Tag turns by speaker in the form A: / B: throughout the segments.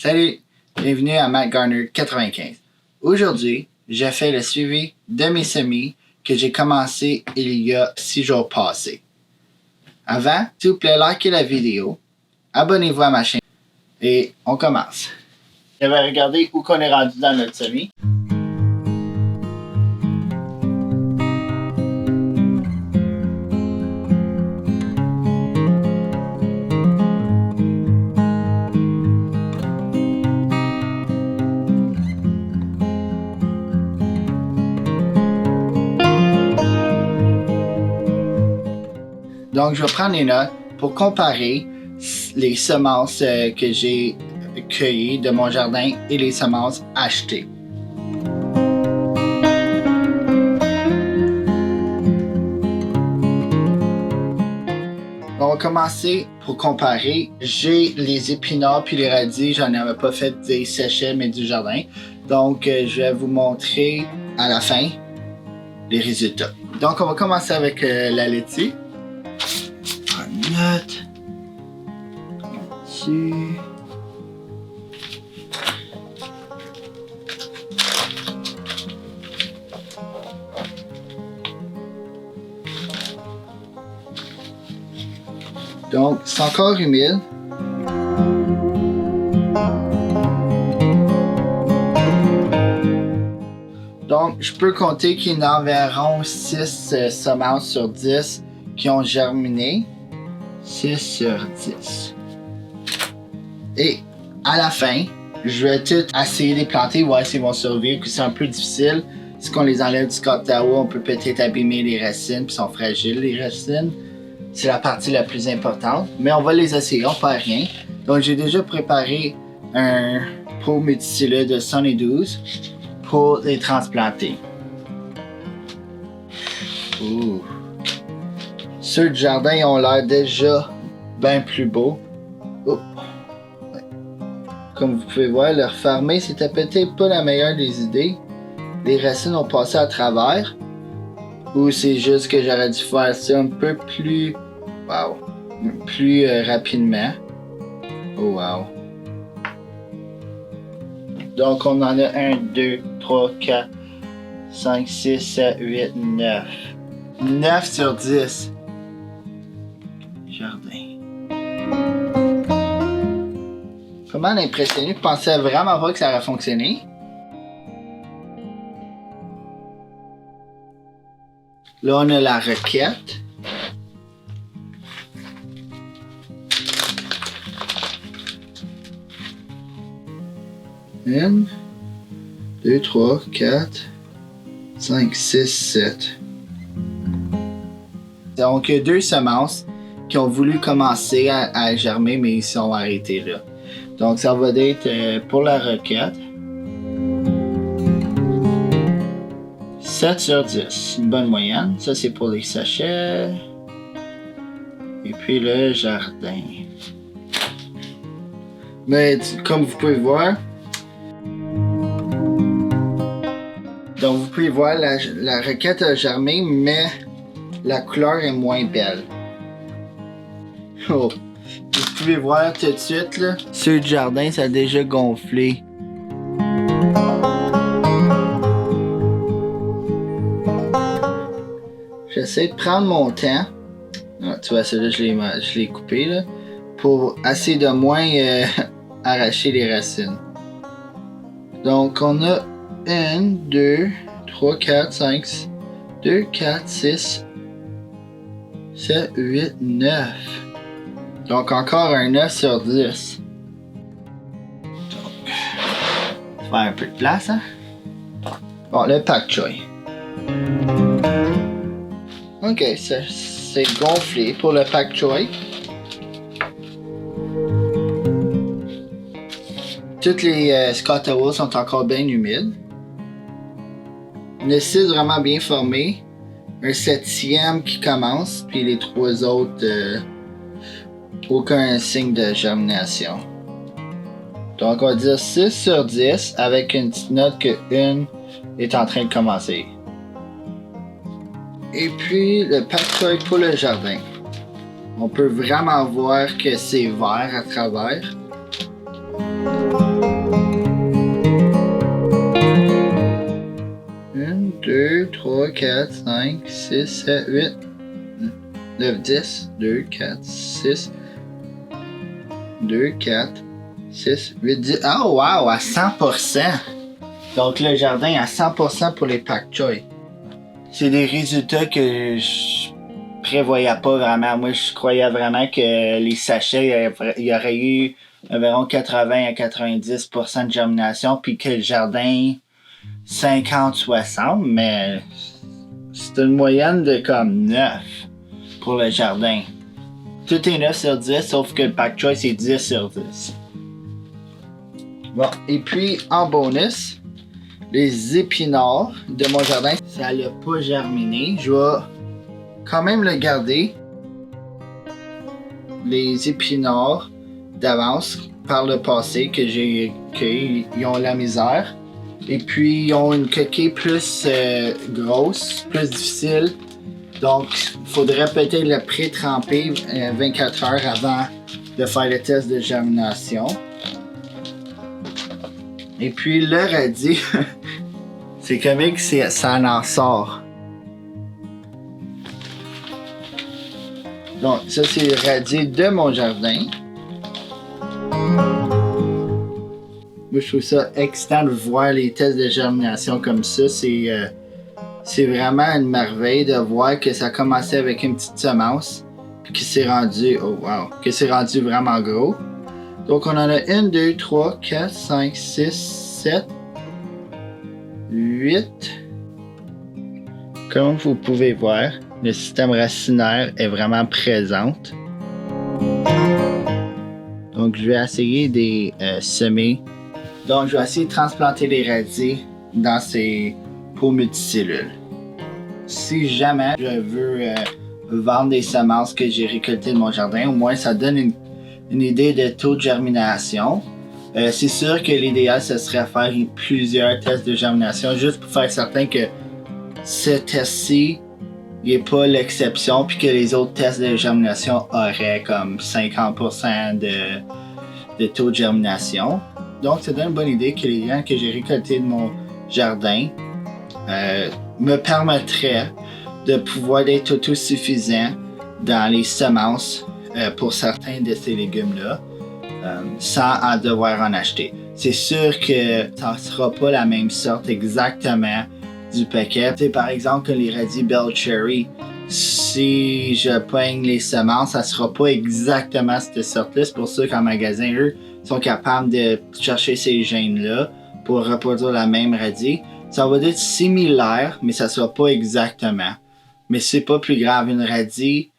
A: Salut, bienvenue à Matt Garner 95. Aujourd'hui, j'ai fait le suivi de mes semis que j'ai commencé il y a 6 jours passés. Avant, s'il vous plaît, likez la vidéo, abonnez-vous à ma chaîne et on commence. Je vais regarder où qu'on est rendu dans notre semis. Donc, je vais prendre les notes pour comparer les semences que j'ai cueillies de mon jardin et les semences achetées. On va commencer pour comparer. J'ai les épinards puis les radis, j'en avais pas fait des séchelles mais du jardin. Donc, je vais vous montrer à la fin les résultats. Donc, on va commencer avec la laitue. Note ici. Donc, c'est encore humide. Donc, je peux compter qu'il y en a environ 6 semences sur 10 qui ont germiné. 6 sur 10. Et à la fin, je vais tout essayer de les planter, voir s'ils vont survivre, que c'est un peu difficile. Si on les enlève du cacao, on peut peut-être abîmer les racines, puis sont fragiles les racines. C'est la partie la plus importante, mais on va les essayer, on perd rien. Donc j'ai déjà préparé un pot multicellules de 112 pour les transplanter. Ouh. Ceux du jardin ont l'air déjà bien plus beaux. Oh. Ouais. Comme vous pouvez voir, leur fermer, c'était peut-être pas la meilleure des idées. Les racines ont passé à travers. Ou c'est juste que j'aurais dû faire ça un peu plus... Wow. Plus rapidement. Oh wow. Donc on en a 1, 2, 3, 4, 5, 6, 7, 8, 9. 9 sur 10. Jardin. Pas mal impressionné, je pensais vraiment pas que ça aurait fonctionné. Là, on a la requête. Une, 2, 3, 4, 5, 6, 7. Donc, il y a 2 semences qui ont voulu commencer à germer, mais ils sont arrêtés là. Donc, ça va être pour la requête. 7 sur 10, une bonne moyenne. Ça, c'est pour les sachets. Et puis le jardin. Mais comme vous pouvez voir, donc vous pouvez voir la requête a germé, mais la couleur est moins belle. Oh. Vous pouvez voir tout de suite, là, ceux du jardin, ça a déjà gonflé. J'essaie de prendre mon temps. Ah, tu vois, celui-là, je l'ai coupé, là, pour essayer de moins arracher les racines. Donc, on a 1, 2, 3, 4, 5, 2, 4, 6, 7, 8, 9. Donc encore un 9 sur 10. Donc, faire un peu de place, hein? Bon, le pak choy. Ok, c'est gonflé pour le pak choy. Toutes les scottables sont encore bien humides. Le 6 vraiment bien formé. Un 7e qui commence, puis les 3 autres... aucun signe de germination. Donc on va dire 6 sur 10 avec une petite note que 1 est en train de commencer. Et puis le pak choy pour le jardin. On peut vraiment voir que c'est vert à travers. 3, 4, 5, 6, 7, 8, 9, 10, 2, 4, 6, 2, 4, 6, 8, 10. Oh wow, à 100%! Donc le jardin à 100% pour les pak choy. C'est des résultats que je prévoyais pas vraiment. Moi, je croyais vraiment que les sachets, il y aurait eu environ 80 à 90% de germination, puis que le jardin 50-60, mais c'est une moyenne de comme 9 pour le jardin. Tout est 9 sur 10, sauf que le pak choy c'est 10 sur 10. Bon, et puis en bonus, les épinards de mon jardin, ça n'a pas germiné. Je vais quand même le garder. Les épinards d'avance par le passé que j'ai cueillis, ils ont la misère. Et puis ils ont une coquille plus grosse, plus difficile. Donc il faudrait peut-être le pré-tremper 24 heures avant de faire le test de germination. Et puis le radis, c'est comique, ça en sort. Donc ça c'est le radis de mon jardin. Moi je trouve ça excitant de voir les tests de germination comme ça. C'est vraiment une merveille de voir que ça a commencé avec une petite semence. Puis que c'est rendu, oh wow, que c'est rendu vraiment gros. Donc on en a 1, 2, 3, 4, 5, 6, 7, 8. Comme vous pouvez voir, le système racinaire est vraiment présent. Donc je vais essayer de semer. Donc je vais essayer de transplanter les radis dans ces pots multicellules. Si jamais je veux vendre des semences que j'ai récoltées de mon jardin, au moins ça donne une idée de taux de germination. C'est sûr que l'idéal, ce serait faire plusieurs tests de germination juste pour faire certain que ce test-ci n'est pas l'exception puis que les autres tests de germination auraient comme 50% de taux de germination. Donc, ça donne une bonne idée que les graines que j'ai récoltées de mon jardin me permettraient de pouvoir être autosuffisant dans les semences pour certains de ces légumes-là. Sans en devoir en acheter. C'est sûr que ça ne sera pas la même sorte exactement du paquet. T'sais, par exemple, que les radis Bell Cherry, si je peigne les semences, ça ne sera pas exactement cette sorte-là. C'est pour ça qu'en magasin, eux, sont capables de chercher ces gènes-là pour reproduire la même radis. Ça va être similaire, mais ça ne sera pas exactement. Mais c'est pas plus grave. Une radis,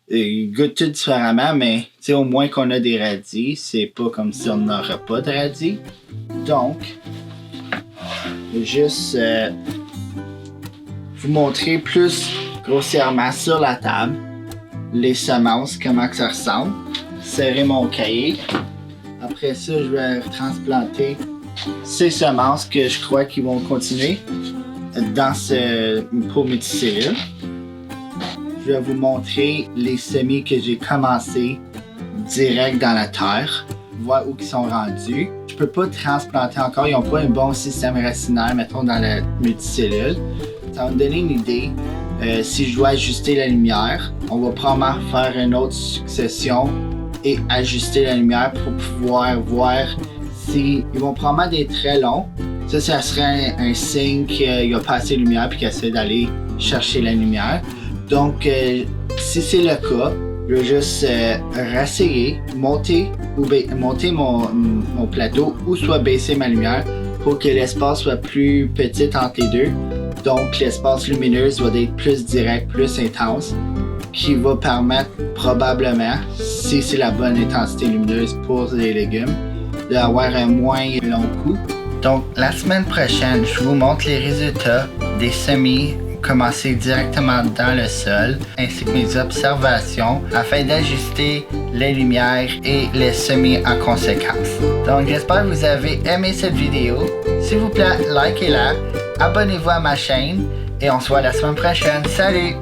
A: ils goûtent tout différemment, mais au moins qu'on a des radis, c'est pas comme si on n'aurait pas de radis. Donc, juste vous montrer plus grossièrement sur la table les semences, comment que ça ressemble. Serrer mon cahier. Après ça, je vais transplanter ces semences que je crois qu'ils vont continuer dans ce pot multicellule. Je vais vous montrer les semis que j'ai commencé direct dans la terre, voir où ils sont rendus. Je peux pas transplanter encore, ils n'ont pas un bon système racinaire, mettons dans la multicellule. Ça va me donner une idée. Si je dois ajuster la lumière, on va probablement faire une autre succession et ajuster la lumière pour pouvoir voir si ils vont probablement être très longs. Ça serait un signe qu'il n'y a pas assez de lumière et qu'il essaie d'aller chercher la lumière. Donc, si c'est le cas, je vais juste rasseyer, monter mon plateau ou soit baisser ma lumière pour que l'espace soit plus petit entre les deux. Donc, l'espace lumineux va être plus direct, plus intense, qui va permettre probablement, si c'est la bonne intensité lumineuse pour les légumes, d'avoir un moins long coup. Donc, la semaine prochaine, je vous montre les résultats des semis commencer directement dans le sol, ainsi que mes observations afin d'ajuster les lumières et les semis en conséquence. Donc j'espère que vous avez aimé cette vidéo. S'il vous plaît, likez-la, abonnez-vous à ma chaîne et on se voit la semaine prochaine. Salut!